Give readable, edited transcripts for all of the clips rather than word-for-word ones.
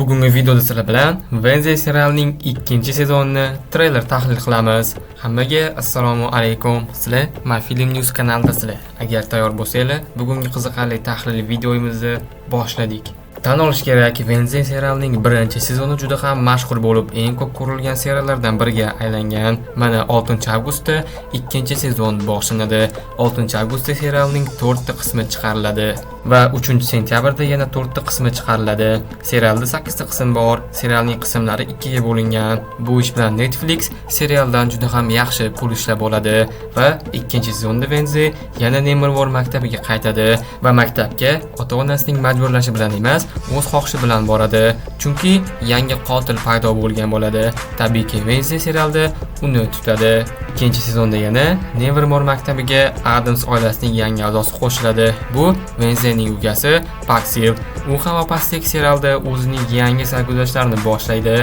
Bugungi videoda sizlar bilan Wednesday serialining 2-sezonini treyler tahlil qilamiz. Hammaga assalomu alaykum. Sizlar MyFilm News kanalidasizlar. Agar tayyor bo'lsanglar, bugungi qiziqarli tahlil videomizni boshladik. Tan olish kerak, Wednesday serialining 1-sezoni juda ham mashhur bo'lib, eng ko'p ko'rilgan seriallardan biriga aylangan. Mana 6-avgustda 2-sezon boshlanadi. 6-avgustda serialning 4ta qismi chiqariladi va 3-sentyabrda yana 4ta qismi chiqariladi. Serialda 8ta qism bor. Serialning qismlari 2ga bo'lingan. Bu ish bilan Netflix serialdan juda ham yaxshi pul ishlab oladi va 2-sezonda Wednesday yana Nemirvor maktabiga qaytadi va maktabga ota-onasining majburlashi bilan emas, o'z xohishi bilan boradi, chunki yangi qotil paydo bo'lgan bo'ladi. Tabiiyki Wednesday serialda uni tutadi. 2-sezonda yana Nevermore maktabiga Adams oilasining yangi a'zosi qo'shiladi. Bu Wednesdayning ukasi Paxil. U ham opastek serialda o'zining yangi sarguzashtlarini boshlaydi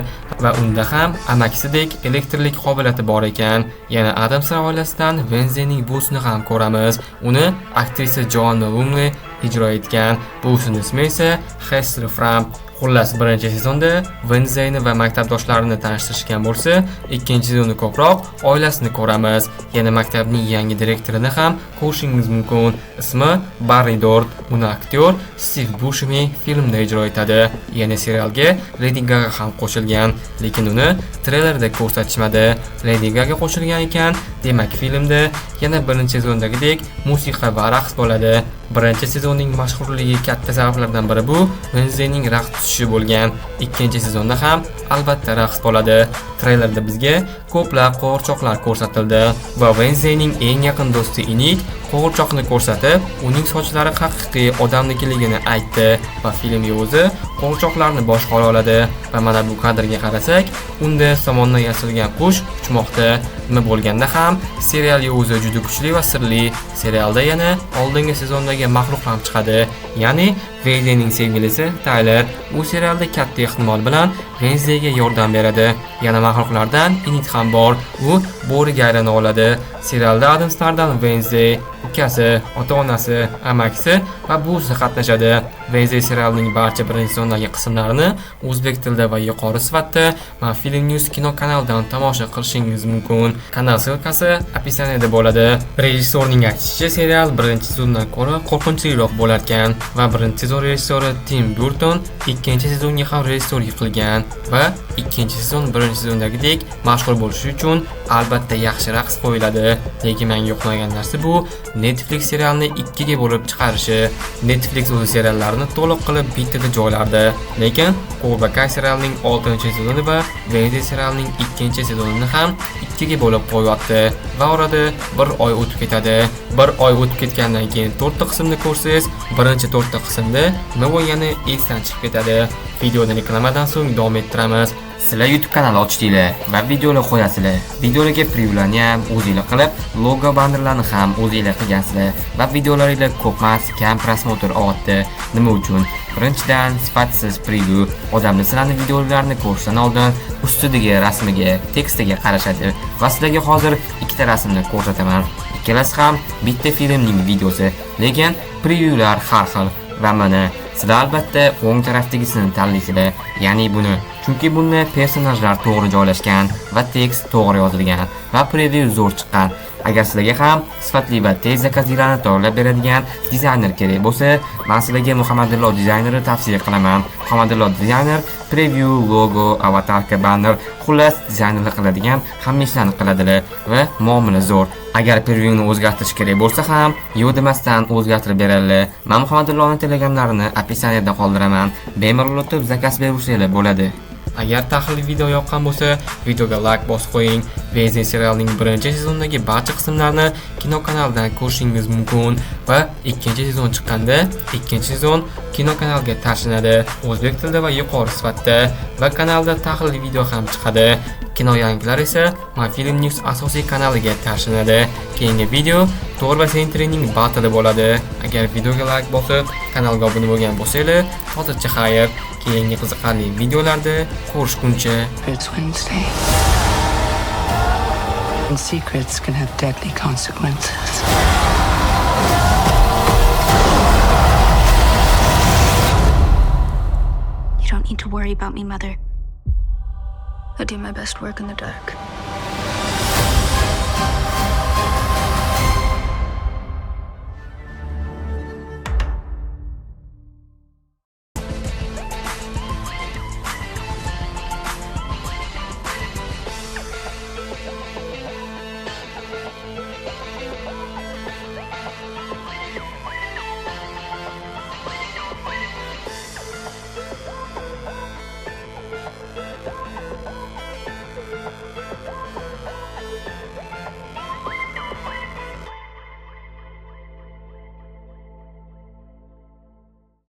va unda ham amakisidek elektrlik qobiliyati bor ekan. Yana Adams oilasidan Wednesdayning buvisini ham ko'ramiz. Uni aktrisa Joanna Lumley ijro etgan. Buvisining ismi esa Hester Framp. Xullas, 1-sezonda Wednesdayni va maktabdoshlarini tanishtirishgan bo'lsa, 2-sezonda ko'proq oilasini ko'ramiz. Yana maktabning yangi direktorini ham ko'rishingiz mumkin. Ismi Barry Dort. Uni aktyor Steve Buscemi filmda ijro etadi. Yana serialga Lady Gaga ham qo'shilgan, lekin uni treylerda ko'rsatishmadi. Lady Gaga qo'shilgan ekan, demak filmda yana 1-sezondagidek musiqa va raqs bo'ladi. 1-sezonning mashhurligi katta sabablardan biri bu Wednesdayning raqs tushishi bo'lgan. 2-sezonda ham albatta raqs bo'ladi. Treylerda bizga ko'plab qo'g'irchoqlar ko'rsatildi va Wednesdayning eng yaqin do'sti Inik qo'g'irchoqni ko'rsatib, uning sochlari haqiqiy odamnikiligini aytdi va filmga o'zi qo'g'irchoqlarni boshqara oladi. Va mana bu kadrga qarasak, unda somondan yasalgan qush uchmoqda. Nima bo'lganda ham serialga o'zi juda kuchli va sirli. Serialda yana oldingi sezondagi maxluq ham chiqadi. Ya'ni Wednesdayning sevgilisi Tyler. U serialda katta ehtimol bilan Wednesdayga yordam beradi. Yana maxluqlardan Inik ham bor. U bo'riga aylana oladi. Serialda Adamslardan Wednesday, ukasi, ota-onasi, amakisi va buvisi qatnashadi. Wednesday serialining barcha 1-sezondagi qismlarini o'zbek tilida va yuqori sifatda MyFilm News kino kanalidan tomosha qilishingiz mumkin. Kanal silkasi описаниеda bo'ladi. Rejissyorning aytishicha, serial 1-sezondan ko'ra qo'rqinchliroq bo'lar ekan va 1-sezon rejissyori Tim Burton 2-sezonga ham rejissyorlik qilgan va 2-sezon 1-sezondagidek mashhur bo'lishi uchun albatta yaxshi raqs qo'yiladi. Lekin menga yoqmagan narsa bu Netflix serialni 2ga bo'lib chiqarishi. Netflix o'z seriallarini to'liq qilib bittada joylardi, lekin Cobra Kai serialining 6-sezoni va Wednesday serialining 2-sezonini ham 2ga bo'lib qo'yapti va orada 1 oy o'tib ketadi. 1 oy o'tib ketgandan keyin 4ta qismni ko'rsangiz, birinchi 4ta qismda nima bo'lgani esdan chiqib ketadi. Videoni reklamadan so'ng davom ettiramiz. Sizlar YouTube kanal ochdinglar va videolar qo'yasizlar. Videolarga previewlarni ham o'zingizlar qilib, logo bannerlarni ham o'zingizlar qilgansizlar va videolaringizlar ko'pmas, kam prosmotr oldi. Nima uchun? Birinchidan, sifatsiz preview. Odamlar sizlarni videolarini ko'rishdan oldin ustidagi rasmiga, tekstiga qarashadi va sizlarga hozir ikkita rasmni ko'rsataman. Ikkalasi ham bitta filmning videosi, lekin previewlar har xil. Va mana sizlar albatta o'ng tarafdagisini tanlaysizlar, ya'ni buni. Chunki bunda personajlar to'g'ri joylashgan va tekst to'g'ri yozilgan va preview zo'r chiqqan. Agar sizlarga ham sifatli va tez zakazlarni tayyorlab beradigan dizayner kerak bo'lsa, men sizlarga Muhammadullo dizaynerini tavsiya qilaman. Muhammadullo dizayner preview, logo, avatarka, banner, xullas dizaynerlar qiladigan hamma ishlarni qiladilar va muomala zo'r. Agar previewni o'zgartirish kerak bo'lsa ham, yo'q demasdan o'zgartirib beradilar. Men Muhammadulloning telegramlarini описаниеda qoldiraman. Bemalol o'tib zakaz bersangiz bo'ladi. Agar tahlil video yoqqan bo'lsa, videoga like bosib qo'ying. Wednesday serialining 1-sezonidagi barcha qismlarni kino kanalidan ko'rishingiz mumkin va 2-sezon chiqqanda 2-sezon kino kanalga tashlanadi. O'zbek tilida va yuqori sifatda va kanalda tahlil video ham chiqadi. Kino yangilari esa MyFilm News asosiy kanaliga tashlanadi. Keyingi video Thor va Sentry'ning battle bo'ladi. Agar videoga like bosib, kanalga obuna bo'lgan bo'lsanglar, hozircha xayr. Keyingi qiziqarli videolarda ko'rishguncha. It's Wednesday. And secrets can have deadly consequences. You don't need to worry about me, Mother. I do my best work in the dark.